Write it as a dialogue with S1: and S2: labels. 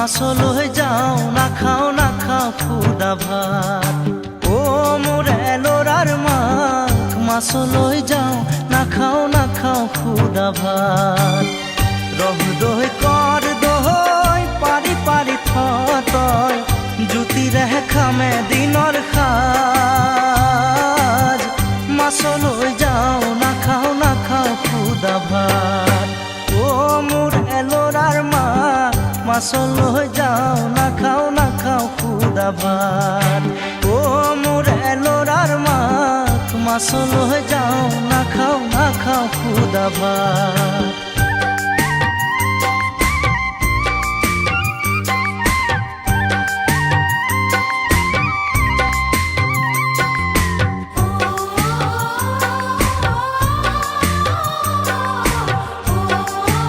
S1: Muscle হয়ে যাও না খাও খুদা ভাত। ও মোরে লোরার মাখ মাছল হয়ে যাও না খাও খুদা ভাত। রহ দোহ কর দোহই পারি পারি থতয় জুতি রেহে খামে দিনর খাজ। মাছল হয়ে যাও না খাও খুদা ভাত। ও মোর এলোরার মা মাছল হয়ে যাও না খাও খুদা ভাত। ও মোর এলোরার মা মাছল হয়ে যাও না খাও খুদা ভাত।